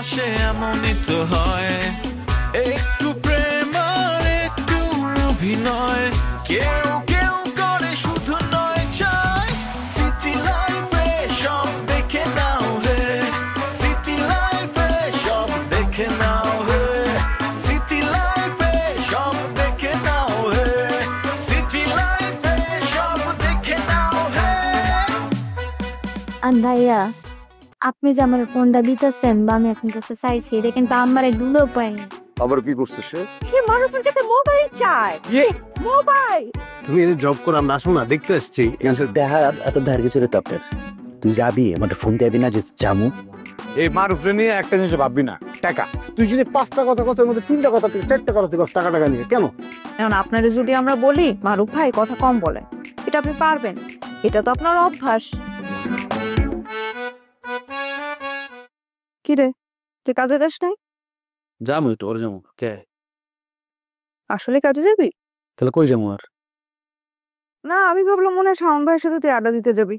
ভালোবাসে এমনই তো হয়, একটু প্রেম আর একটু অভিনয়, কেউ কেউ করে শুধু নয় চায়। সিটি লাইফে সব দেখে নাও হে, সিটি লাইফে সব দেখে নাও হে, সিটি লাইফে সব দেখে নাও হে, সিটি লাইফে সব দেখে নাও হে। ভাইয়া আপনি যে আমার ফোনটা দিতেছেন বা আমি আপনার কাছে চাইছি এটা কিন্তু আমার দুলো পাই। আবার কি করছিস সে মানুষের কাছে মোবাইল চায়, মোবাইল। তুমি এনে জব করে আমরা আসো না দেখতে আসছি। দেখা এত ধার কিছু রে আপনার, তুই যাবি আমার ফোন দেবি না যে জামু। এই মারুফরে নিয়ে একটা জিনিস ভাববি না, টাকা। তুই যদি 5টা কথা কথার মধ্যে 3টা কথা থেকে 4টা কথা থেকে টাকা টাকা নিয়ে কেন? এখন আপনারে যদি আমরা বলি মারুফ ভাই কথা কম বলে, এটা আপনি পারবেন? এটা তো আপনার অভ্যাস। কি রে তুই কাজে যাস নাই? যামু একটু ওর যামু। কে আসলে কাজে যাবি? তাহলে কই যামু? আর না আমি ভাবলাম মনে হয় শাওন ভাইয়ের সাথে তুই আড্ডা দিতে যাবি।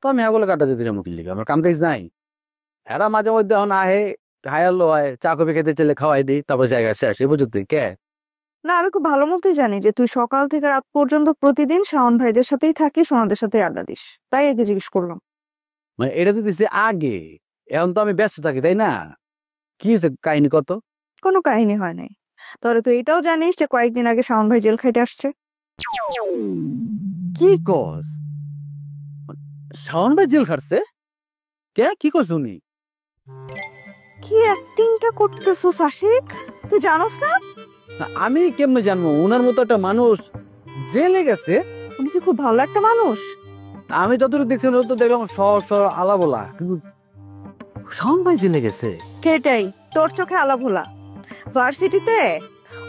তো আমি এগুলো কাটা দিতে যাবো কি লিখে? আমার কাম কাজ নাই। এরা মাঝে মধ্যে এখন আহে হায়ালো হয়, চা কফি খেতে চলে খাওয়াই দিই, তারপর জায়গায় শেষ। এ পর্যন্ত কে? না আমি খুব ভালো মতোই জানি যে তুই সকাল থেকে রাত পর্যন্ত প্রতিদিন শাওন ভাইদের সাথেই থাকিস, ওনাদের সাথে আড্ডা দিস, তাই আগে জিজ্ঞেস করলাম। মানে এটা তো দিচ্ছে আগে, এখন তো আমি ব্যস্ত থাকি তাই না? কি হয়েছে কাহিনী কত? কোনো কাহিনী হয় নাই। তাহলে তুই এটাও জানিস যে কয়েকদিন আগে শাওন ভাই জেল খাইতে আসছে? কি কস? শাওন ভাই জেল খাটছে? কে কি করছে উনি? কি অ্যাক্টিংটা করতেছস আশিক, তুই জানোস না? আমি কেমনে জানবো? উনার মতো একটা মানুষ জেলে গেছে। উনি কি খুব ভালো একটা মানুষ? আমি যতটুকু দেখছি তো দেখলাম সর সর আলা বলা, কিন্তু শাওন ভাই জেলে গেছে। সেটাই তোর চোখে আলা ভোলা। ভার্সিটিতে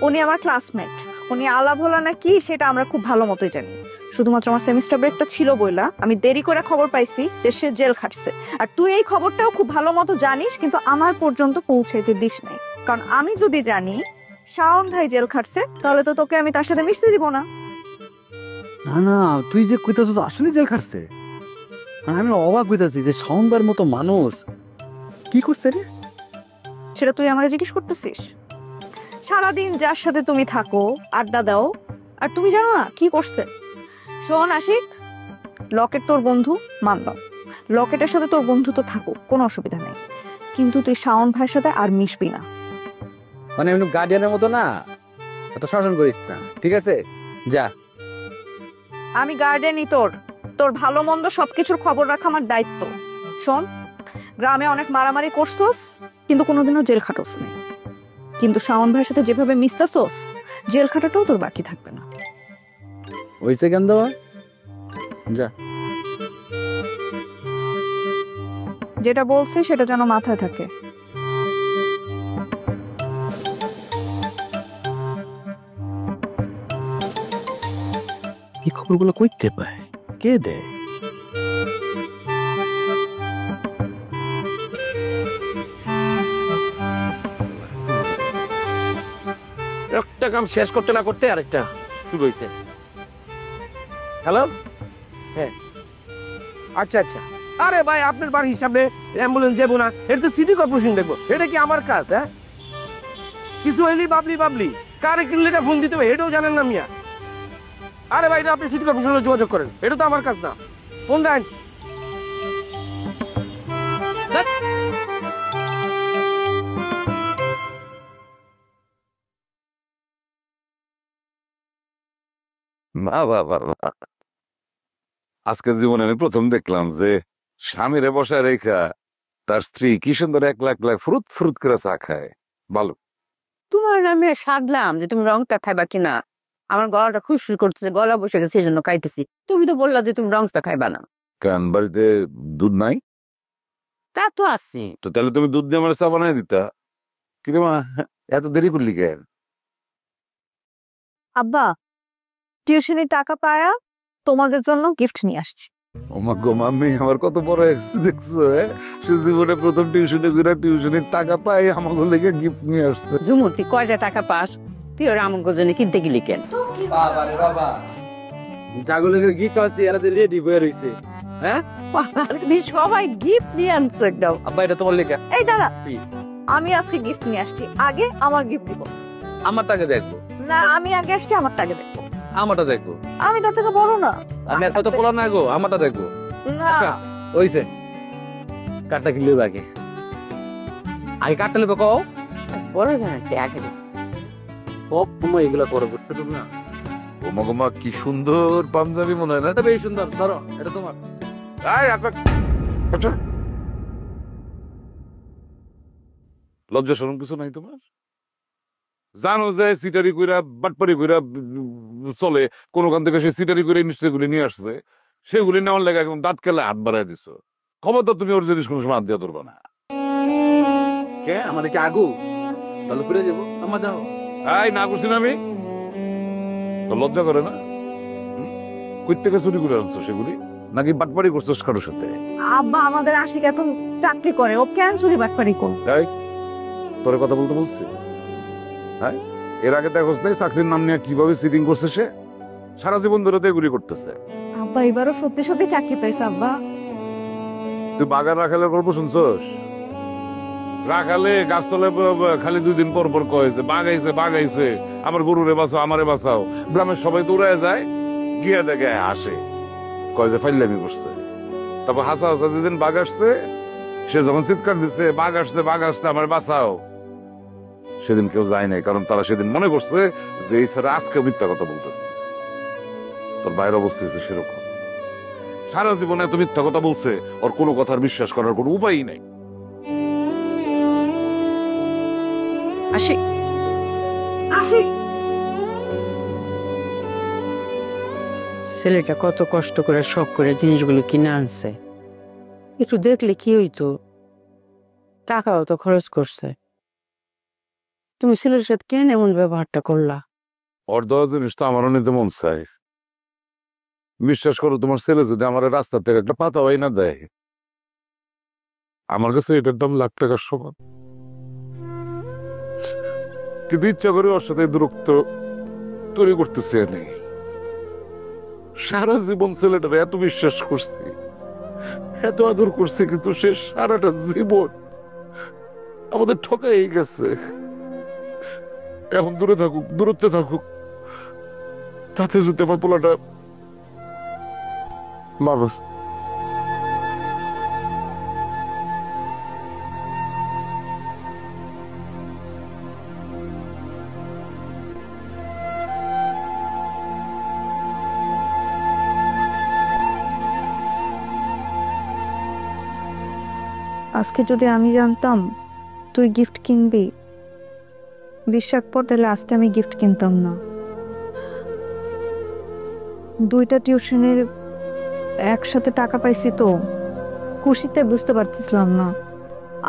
উনি আমার ক্লাসমেট, উনি আলা ভোলা না কি সেটা আমরা খুব ভালো মতোই জানি। শুধুমাত্র আমার সেমিস্টার ব্রেকটা ছিল বইলা আমি দেরি করে খবর পাইছি যে সে জেল খাটছে। আর তুই এই খবরটাও খুব ভালো মতো জানিস, কিন্তু আমার পর্যন্ত পৌঁছাইতে দিস নাই। কারণ আমি যদি জানি শাওন ভাই জেল খাটছে তাহলে তো তোকে আমি তার সাথে মিশতে দিব না। না না, তুই যে কইতাছিস আসলে জেল খাটছে। আমি অবাক হইতাছি যে শাওন ভাইয়ের মতো মানুষ কি করছে রে? সেটা তুই আমারে জিজ্ঞেস করতেছিস? সারাদিন যার সাথে তুমি থাকো, আড্ডা দাও, আর তুমি জানো না কি করছে? শোন আশিক, লকেট তোর বন্ধু মানলাম, লকেটের সাথে তোর বন্ধু তো থাকো, কোনো অসুবিধা নেই, কিন্তু তুই শাওন ভাইয়ের সাথে আর মিশবি না। মানে এমনি গার্ডিয়ানের মতো না, এত শাসন করিস না, ঠিক আছে? যা। আমি গার্ডেনই তোর, তোর ভালো মন্দ সবকিছুর খবর রাখা আমার দায়িত্ব। শোন, গ্রামে অনেক মারামারি করছস কিন্তু কোনোদিনও জেল খাটোস না, কিন্তু শাওন ভাইয়ের সাথে যেভাবে মিশতাছস জেল খাটাটাও তোর বাকি থাকবে না। ওই সেকেন্ড দেওয়া যা। যেটা বলছে সেটা যেন মাথায় থাকে। এই খবরগুলো কইতে পায় কে দেয়? একটা কাম শেষ করতে না করতে আরেকটা শুরু হয়েছে। হ্যালো, হ্যাঁ আচ্ছা আচ্ছা। আরে ভাই আপনার বাড়ির হিসাবে অ্যাম্বুলেন্স যাবো না, এটা তো সিটি কর্পোরেশন দেখবো, এটা কি আমার কাজ? হ্যাঁ কিছু হইলি বাবলি বাবলি কারে কিনলে ফোন দিতে হবে এটাও জানেন না মিয়া। আরে ভাই আপনি সিটি কর্পোরেশনে যোগাযোগ করেন, এটা তো আমার কাজ না। ফোন দেন। আজকে জীবনে আমি প্রথম দেখলাম যে স্বামীরে বসায় রেখা তার স্ত্রী কি সুন্দর এক লাখ লাখ ফ্রুত ফ্রুত করে চা খায়। ভালো তোমার আমি সাধলাম যে তুমি রংটা খাইবা কিনা, আমার গলাটা খুশখুশ করতেছে, গলা বসে গেছে সেই জন্য খাইতেছি। তুমি তো বললা যে তুমি রংটা খাইবা না। কেন বাড়িতে দুধ নাই? তা তো আছে। তো তাহলে তুমি দুধ দিয়ে আমার চা বানাই দিতা। কিরে মা এত দেরি করলি কেন? আব্বা, টিউশনি টাকা পায়া তোমাদের জন্য গিফট নিয়ে আসছি। ওমা গো মাম্মি আমার কত বড় এক্সি দেখছো? সে জীবনে প্রথম টিউশনে ঘুরে টিউশনের টাকা পাই আমাকে লেগে গিফট নিয়ে আসছে। ঝুমুর তুই কয়টা টাকা পাস? তুই ওর আমার জন্য কিনতে গেলি কেন? বাবা রে বাবা, জাগুলোকে কি কইছি এরা রেডি হয়ে রইছে। হ্যাঁ সবাই গিফট নিয়ে আনছে একদম। আব্বা এটা তোমার লেখা। এই দাঁড়া, কি? আমি আজকে গিফট নিয়ে আসছি, আগে আমার গিফট দিব। আমারটাকে দেখবো। না, আমি আগে আসছি, আমারটা আগে দেখবো। আমারটা দেখবো। আমি তোর থেকে বড় না। আমি এত তো বলা না গো, আমারটা দেখবো। না আচ্ছা ওইছে কাঠটা কিনলে আগে আগে কাঠটা নেবে কও। বড় না আগে সব সময় এগুলা করো বুঝতে না। ও মগমা কি সুন্দর পাঞ্জাবি মনে হয় না? এটা বেশ সুন্দর, ধরো এটা তোমার। আচ্ছা, লজ্জা শরম কিছু নাই তোমার? জানো যে সিটারি কইরা বাটপারি কইরা চলে, কোনখান থেকে সে সিটারি করে নিশ্চয়গুলি নিয়ে আসছে, সেগুলি নেওয়ার লেগে একদম দাঁত কেলে হাত বাড়াই দিছো। খবরদার তুমি ওর জিনিস কোনো সময় হাত দিয়ে ধরবা না। কে আমার কি আগু তাহলে ঘুরে যাবো আমার যাও। এই না করছি না আমি? তো লজ্জা করে না? কই থেকে চুরি করে আনছো সেগুলি, নাকি বাটপারি করছোস কারোর সাথে? আব্বা আমাদের আশিক এখন চাকরি করে, ও কেন চুরি বাটপারি করবে? তাই তোরে কথা বলতে বলছি? হ্যাঁ, এর আগে দেখোস নাই চাকরির নাম নিয়ে কিভাবে সিটিং করছে সে? সারা জীবন ধরে তো এগুলি করতেছে। আব্বা এবারও সত্যি সত্যি চাকরি পেয়েছে। আব্বা তুই বাগান রাখালের গল্প শুনছস? রাখালে গাছতলে খালি 2 দিন পর পর কয় যে বাগাইছে বাগাইছে, আমার গরুরে বাঁচাও, আমারে বাঁচাও। গ্রামের সবাই দৌড়ায় যায়, গিয়া দেখে আসে, কয় যে ফাইলামি করছে। তারপর হাসা হাসা যেদিন বাঘ আসছে, সে যখন চিৎকার দিচ্ছে বাঘ আসছে আমার বাঁচাও, সেদিন কেউ যায় নাই, কারণ তারা সেদিন মনে করছে যে এই স্যার আজকে মিথ্যা কথা বলতেছে। তোর বাইরে অবস্থা হয়েছে সেরকম। সারা জীবনে এত মিথ্যা কথা বলছে, ওর কোনো কথার বিশ্বাস করার কোনো উপায়ই নাই। আশিক, আশিক ছেলেটা কত কষ্ট করে শখ করে জিনিসগুলো কিনে আনছে, একটু দেখলে কি হইতো, টাকাও তো খরচ করছে। তুমি ছেলের সাথে কেন এমন ব্যবহারটা করলা? ওর দেওয়া জিনিসটা আমারও নিতে মন চাই। বিশ্বাস করো, তোমার ছেলে যদি আমার রাস্তা থেকে একটা পাতা হয় না দেয়, আমার কাছে এটার দাম লাখ টাকার সমান। কিন্তু ইচ্ছা করে ওর সাথে দূরত্ব তৈরি করতেছে নেই। সারা জীবন ছেলেটারে এত বিশ্বাস করছি, এত আদর করছি, কিন্তু সে সারাটা জীবন আমাদের ঠকাই গেছে। এখন দূরে থাকুক, দূরত্বে থাকুক, তাতে যদি আমার পোলাটা মানুষ। আজকে যদি আমি জানতাম তুই গিফট কিনবি বিশ্বাস পর, তাহলে আজকে আমি গিফট কিনতাম না। 2টা টিউশনের একসাথে টাকা পাইছি তো, খুশিতে বুঝতে পারতেছিলাম না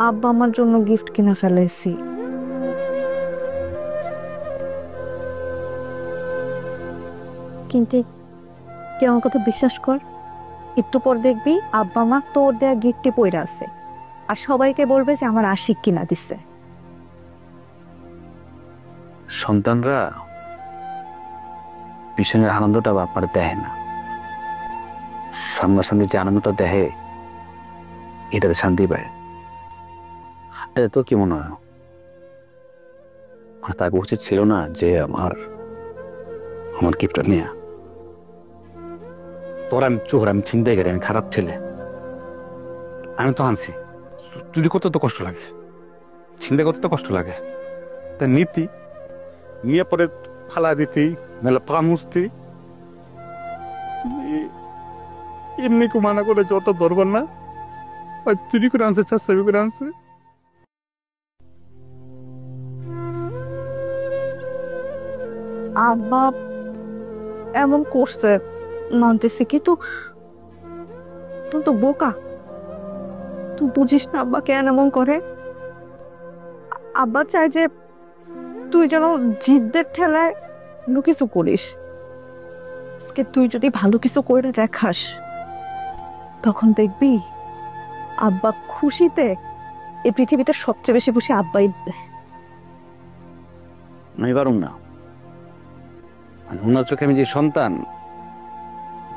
আব্বা আমার জন্য গিফট কিনে ফেলাইছি। কিন্তু তুই আমার কথা বিশ্বাস কর, একটু পর দেখবি আব্বা মা তোর দেয়া গিফটে পইরা আছে, আর সবাইকে বলবে যে আমার আশিক কিনা দিচ্ছে। সন্তানরা পিছনের আনন্দটা বাপার দেয় না, সামনাসামনি যে আনন্দটা দেয় এটাতে শান্তি পায়। এটা তো কি মনে হয় তাকে উচিত ছিল না যে আমার গিফটটা নিয়ে? তোর আমি চোর, আমি চিন্তাই করি, আমি খারাপ ছেলে, আমি তো আনছি। চুরি করতে তো কষ্ট লাগে, চিন্তা করতে তো কষ্ট লাগে, তা নীতি নিয়ে পরে ফালা দিতে মেলা পা মুছতে, এমনি কেউ মানা করে যত ধরবার না, চুরি করে আনছে, চাষাবি করে আনছে। আব্বা এমন করছে মানতেছি, কিন্তু তুই তো বোকা, তুই বুঝিস না আব্বা কেন এমন করে। আব্বা চায় যে তুই যেন জিদ্দের ঠেলায় ভালো কিছু করিস। আজকে তুই যদি ভালো কিছু করে দেখাস, তখন দেখবি আব্বা খুশিতে এই পৃথিবীতে সবচেয়ে বেশি খুশি আব্বাই। আমি পারুম না, ওনার চোখে আমি যে সন্তান,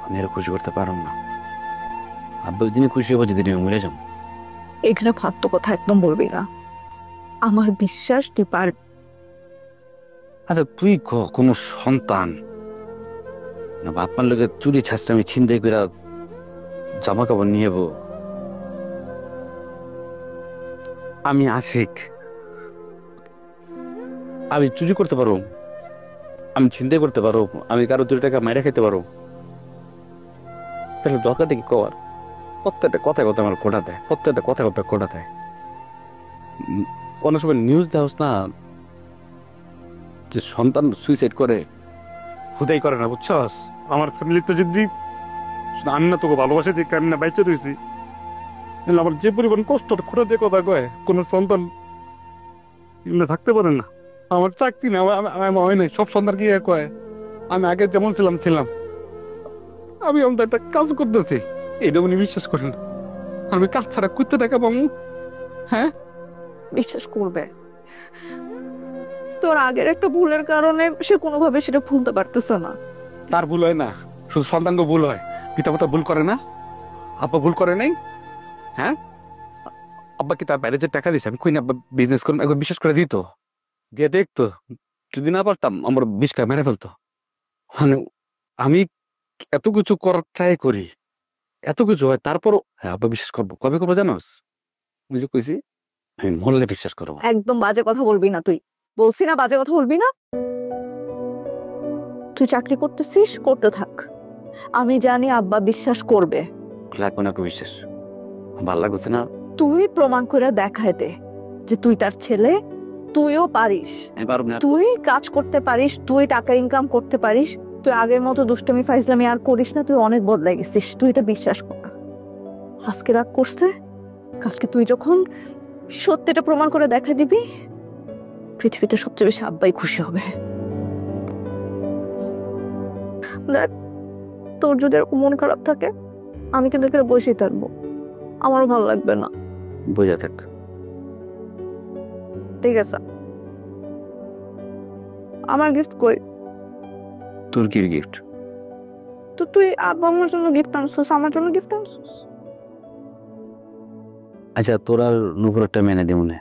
আমি আর খুশি করতে পারুম না। আব্বা দিনে খুশি হবো যেদিন আমি মরে যাবো। এখানে ফালতু কথা একদম বলবি না। আমার বিশ্বাস তুই পারবি। আচ্ছা তুই কোনো সন্তান না বাপ মার লোকের চুরি ছাঁচটা আমি ছিনতাই করে জামা কাপড় নিয়ে যাবো? আমি আশিক, আমি চুরি করতে পারো, আমি ছিনতাই করতে পারো, আমি কারো 2 টাকা মাইরা খেতে পারো, তাহলে দরকারটা কি কর? প্রত্যেকটা কথায় কথা আমার কোটা দেয়, প্রত্যেকটা কথায় কথা কোটা দেয়। অনেক সময় নিউজ দেওয়া না যে সন্তান সুইসাইড করে, হুদাই করে না, বুঝছস? আমার ফ্যামিলিতে যদি আমি না তোকে ভালোবাসা দিই, আমি না বাইচে রয়েছি, আমার যে পরিমাণ কষ্ট খোটা দিয়ে কথা কয়, কোনো সন্তান এগুলো থাকতে পারে না। আমার চাকরি না, আমার হয় নাই, সব সন্তান কি কয় আমি আগে যেমন ছিলাম, আমি আমাদের একটা কাজ করতেছি, এইটা উনি বিশ্বাস করেন না। আমি কাজ ছাড়া করতে টাকা পাবো? হ্যাঁ, বিশ্বাস করবে? তোর আগের একটা ভুলের কারণে সে কোনোভাবে সেটা ভুলতে পারতেছে না। তার ভুল হয় না, শুধু সন্তানকে ভুল হয়। পিতা মাতা ভুল করে না? আব্বা ভুল করে নাই? হ্যাঁ, আব্বা কি তার বাইরে যে টাকা দিছে আমি কই না আব্বা বিজনেস করুন, একবার বিশ্বাস করে দিত, দিয়ে দেখতো, যদি না পারতাম আমার 20 টাকা মেরে ফেলতো। মানে আমি এত কিছু করার ট্রাই করি, এত কিছু হয়, তারপরও হ্যাঁ আব্বা বিশ্বাস করবো। কবে করবো জানোস? বুঝে কইছি আমি মরলে বিশ্বাস করবো। একদম বাজে কথা বলবি না তুই, বলছি না বাজে কথা বলবি না। তুই চাকরি করতেছিস, করতে থাক, আমি জানি আব্বা বিশ্বাস করবে। লাগবে না বিশ্বাস, ভালো লাগছে না। তুই প্রমাণ করে দেখায় দে যে তুই তার ছেলে, তুইও পারিস, তুই কাজ করতে পারিস, তুই টাকা ইনকাম করতে পারিস, তুই আগের মতো দুষ্টমি ফাইজলামি আর করিস না, তুই অনেক বদলাই গেছিস, তুই এটা বিশ্বাস কর। আজকে রাগ করছে, কালকে তুই যখন সত্যিটা প্রমাণ করে দেখা দিবি, পৃথিবীতে সবচেয়ে বেশি আব্বাই খুশি হবে। দেখ, তোর যদি এরকম মন খারাপ থাকে, আমি কিন্তু এখানে বসেই থাকবো, আমারও ভালো লাগবে না। বোঝা থাক। ঠিক আছে, আমার গিফট কই? তোর কি গিফট? তো তুই আব্বা আমার জন্য গিফট আনছিস, আমার জন্য গিফট আনছিস। আচ্ছা তোর আর নুপুরটা মেনে দিব না,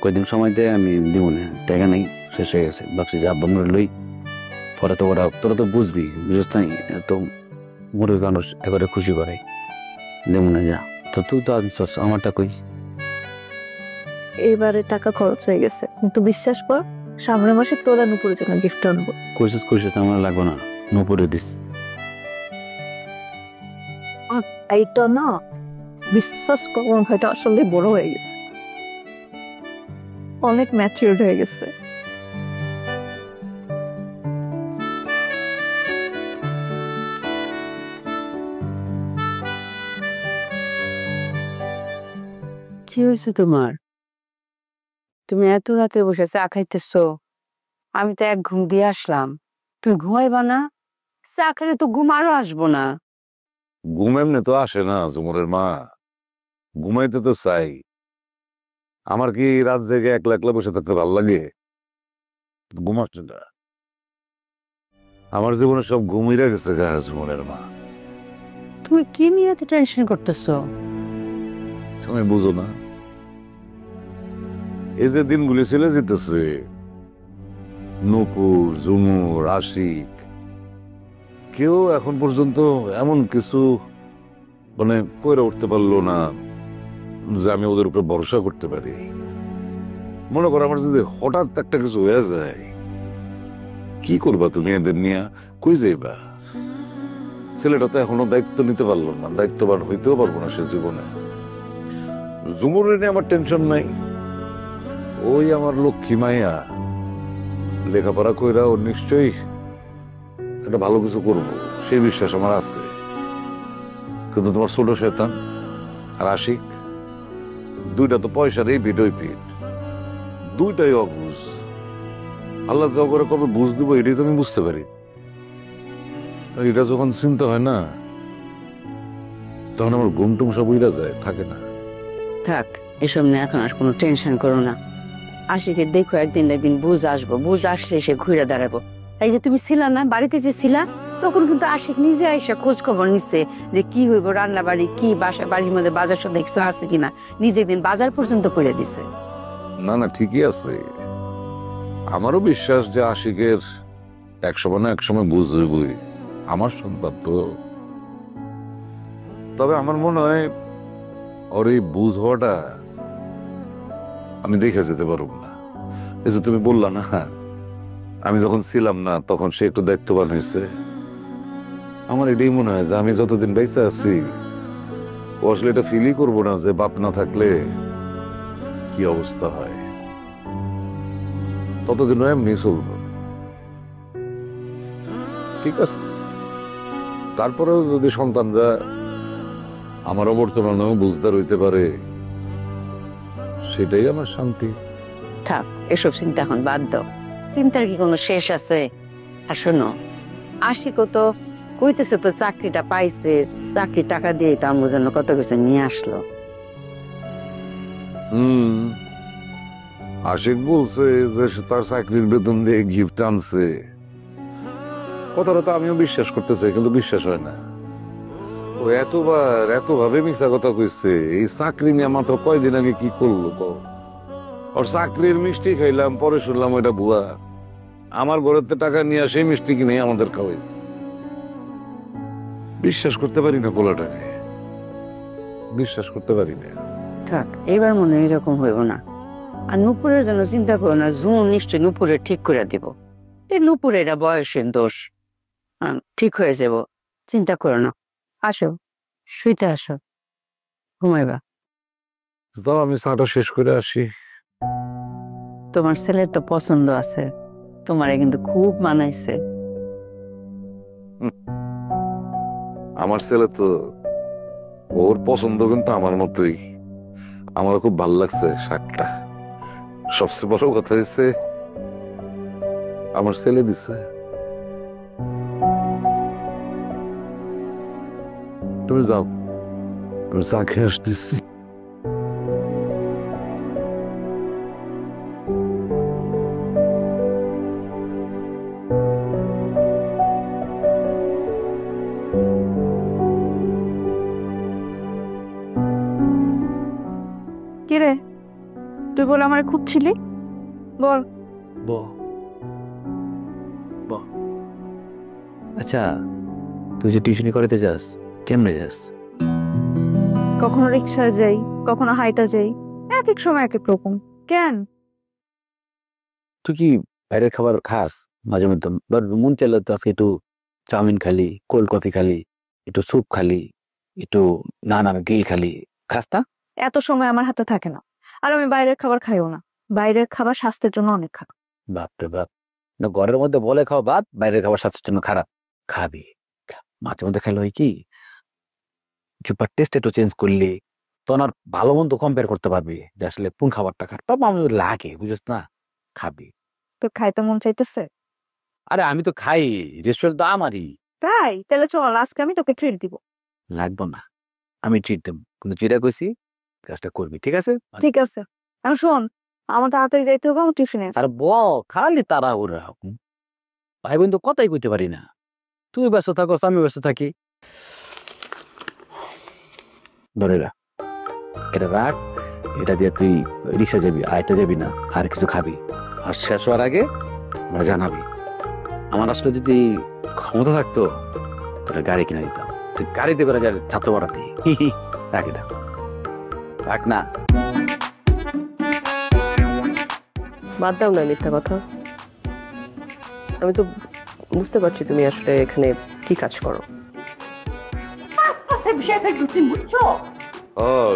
কয়দিন সময় দে, আমি দিব না, টাকা নেই, শেষ হয়ে গেছে। ভাবছি যে আব্বা মরে লই, পরে তো ওরা তোরা তো বুঝবি, বুঝিস তাই তো মরে মানুষ এবারে খুশি করে দেব না। যা তো তুই তো আনছস, আমারটা কই? এইবারে টাকা খরচ হয়ে গেছে, কিন্তু বিশ্বাস কর সামনের মাসে তোরা নুপুরের জন্য গিফট আনবো। কইছিস আমার লাগবে না, নুপুরে দিস। এইটা না, বিশ্বাস কর ভাইটা আসলে বড় হয়ে গেছে, অনেক ম্যাচিউরড হয়ে গেছে। কি হয়েছে তোমার? তুমি এত রাতে বসে চা খাইতেছো? আমি তো এক ঘুম দিয়ে আসলাম, তুমি ঘুমাইবা না? চা খেলে তো ঘুম আরো আসবো না। ঘুম এমনি তো আসে না জুমুরের মা, ঘুমাইতে তো চাই। আমার কি রাত জেগে একলা একলা বসে থাকতে ভালো লাগে? ঘুমাচ্ছে না, আমার জীবনে সব ঘুমিয়ে গেছে গা জুমুরের মা। তুমি কি নিয়ে এত টেনশন করতেছো? তুমি বুঝো না, এই যে দিনগুলি চলে যেতেছে, নূপুর, ঝুমুর, আশিক, কেউ এখন পর্যন্ত এমন কিছু মানে কইরা উঠতে পারলো না যে আমি ওদের উপরে ভরসা করতে পারি। মনে করো আমার যদি হঠাৎ একটা কিছু হয়ে যায়, কি করবা তুমি এদের নিয়ে? কই যাইবা? ছেলেটা তো এখনো দায়িত্ব নিতে পারলো না, দায়িত্ববান হইতেও পারবো না সে জীবনে। ঝুমুরের নিয়ে আমার টেনশন নাই, ওই আমার লক্ষ্মী মাইয়া, লেখাপড়া কইরা ও নিশ্চয়ই একটা ভালো কিছু করবো, সেই বিশ্বাস আমার আছে। কিন্তু তোমার ছোট শয়তান আর আশিক, দুইটা তো পয়সার এই পিঠ ওই পিঠ, দুইটাই অবুঝ। আল্লাহ যা করে কবে বুঝ দিব এটাই তো আমি বুঝতে পারি। এটা যখন চিন্তা হয় না, তখন আমার ঘুম টুম সব উইরা যায়, থাকে না। থাক, এসব নিয়ে এখন আর কোনো টেনশন করো না। আশিকে দেখো একদিন বুঝ আসবো, বুঝ আসলে সে ঘুরে দাঁড়াবো। এই যে তুমি ছিলা না বাড়িতে, যে ছিলা তখন কিন্তু আশিক নিজে আইসা খোঁজ খবর নিচ্ছে যে কি হইব, রান্না বাড়ি কি, বাসা বাড়ির মধ্যে বাজার সব দেখছো আছে কিনা, নিজে দিন বাজার পর্যন্ত করে দিছে। না না, ঠিকই আছে। আমারও বিশ্বাস যে আশিকের একসময় না একসময় বুঝবই, আমার সন্তান তো। তবে আমার মনে হয় ওর এই বুঝ হওয়াটা আমি দেখে যেতে পারব না। এই যে তুমি বললা না, আমি যখন ছিলাম না তখন সে একটু দায়িত্ববান হয়েছে। আমার এটাই মনে হয় যে আমি যতদিন বেঁচে আছি ও আসলে এটা ফিলই করবো না যে বাপ না থাকলে কি অবস্থা হয়। ততদিন এমনি চলবো। ঠিক আছে, তারপরেও যদি সন্তানরা আমার অবর্তমানেও বুঝদার হইতে পারে সেটাই আমার শান্তি। থাক, এসব চিন্তা এখন বাদ দাও। চিন্তার কি কোনো শেষ আছে? আর শোনো, আশিকও তো কইতেছে তো চাকরিটা পাইছে, চাকরি টাকা দিয়ে তো আমরা যেন কত কিছু নিয়ে আসলো। আশিক বলছে যে সে তার চাকরির বেতন দিয়ে গিফট আনছে। কথাটা তো আমিও বিশ্বাস করতে চাই, কিন্তু বিশ্বাস হয় না। ও এতভাবে মিশা কথা কইছে। এই চাকরি নিয়ে মাত্র কয়দিন আগে কি করলো কও? ওর চাকরির মিষ্টি খাইলাম, পরে শুনলাম ওইটা ভুয়া। আমার ঘরেতে টাকা নিয়ে আসে মিষ্টি কিনে আমাদের খাওয়াইছে। বিশ্বাস করতে পারি না পোলাটাকে, বিশ্বাস করতে পারি না। থাক, এবার মনে হয় এরকম হইব না। আর নুপুরের জন্য চিন্তা করো না, ঝুমু নিশ্চয়ই নুপুরে ঠিক করে দিব। এই নুপুরে এটা বয়সের দোষ, ঠিক হয়ে যাব, চিন্তা করো না। আসো, শুইতে আসো, ঘুমাইবা। তাও আমি চাটা শেষ করে আসি। তোমার ছেলের তো পছন্দ আছে, তোমারে কিন্তু খুব মানাইছে। আমার ছেলে তো, ওর পছন্দ কিন্তু আমার মতোই। আমার খুব ভালো লাগছে শাকটা। সবচেয়ে বড় কথা হচ্ছে আমার ছেলে দিছে। তুমি যাও, আমি চা খেয়ে আসতেছি। কিরে, তুই বলে আমার খুঁজছিলি? বল। আচ্ছা, তুই যে টিউশনি করতে যাস, কেমনে যাস? কখনো রিক্সায় যাই, কখনো হাইটা যাই, এক এক সময় এক এক রকম। কেন? তুই কি বাইরের খাবার খাস মাঝে মধ্যে? মন চাইলে তো আজকে একটু চাউমিন খালি, কোল্ড কফি খালি, একটু স্যুপ খালি, একটু নানা গ্রিল খালি, খাস না? এত সময় আমার হাতে থাকে না, আর আমি বাইরের খাবার খাইও না। বাইরের খাবার স্বাস্থ্যের জন্য অনেক খারাপ। বাপরে বাপ, না ঘরের মধ্যে বলে খাওয়া বাদ, বাইরের খাবার স্বাস্থ্যের জন্য খারাপ। খাবি, মাঝে মধ্যে খেলে হয় কি, টেস্ট একটু চেঞ্জ করলি তখন আর ভালো মন্দ কম্পেয়ার করতে পারবি যে আসলে কোন খাবারটা খারাপ। বাবা আমি লাগে, বুঝিস না, খাবি। তো খাইতে মন চাইতেছে? আরে আমি তো খাই, রেস্টুরেন্ট তো আমারই। তাই তাহলে চল, আজকে আমি তোকে ট্রিট দিব। লাগবো না, আমি ট্রিট দেব, কিন্তু যেটা কইছি কাজটা করবি, ঠিক আছে? ঠিক আছে। এখন শোন, আমার তাড়াতাড়ি যাইতে হবে, আমার টিউশনে আছে। আর খালি তারা ওরা ভাই বোন তো কথাই কইতে পারি না। তুই ব্যস্ত থাকস, আমি ব্যস্ত থাকি। ধরে রাখ, এটা রাখ, এটা দিয়ে তুই রিক্সা যাবি, আইটা যাবি না, আর কিছু খাবি, আর শেষ হওয়ার আগে আমরা জানাবি। আমার আসলে যদি ক্ষমতা থাকতো তোরা গাড়ি কিনে দিতাম, তুই গাড়িতে করে যাবে ছাত্র বাড়াতে। রাখ এটা, রাখ না। বাদ দাও না মিথ্যা কথা। আমি তো বুঝতে পারছি তুমি আসলে এখানে কি কাজ করো।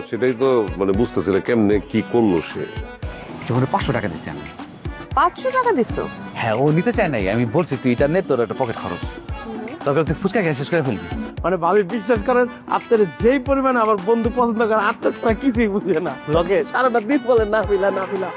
সেটাই তো মানে বুঝতেছি না কেমনে কি করলো সে। যখন 500 টাকা দিচ্ছি আমি। 500 টাকা দিছো? হ্যাঁ, ও নিতে চায় নাই। আমি বলছি তুই এটা নে, তোর একটা পকেট খরচ, দরকার তুই ফুচকা খেয়ে শেষ করে ফেলবি। মানে ভাবি বিশ্বাস করেন, আপনার যেই পরিমাণে আমার বন্ধু পছন্দ করে, আপনার ছাড়া কিছুই বুঝে না। লগে সারাটা দিন বলে না পিলা না পিলা।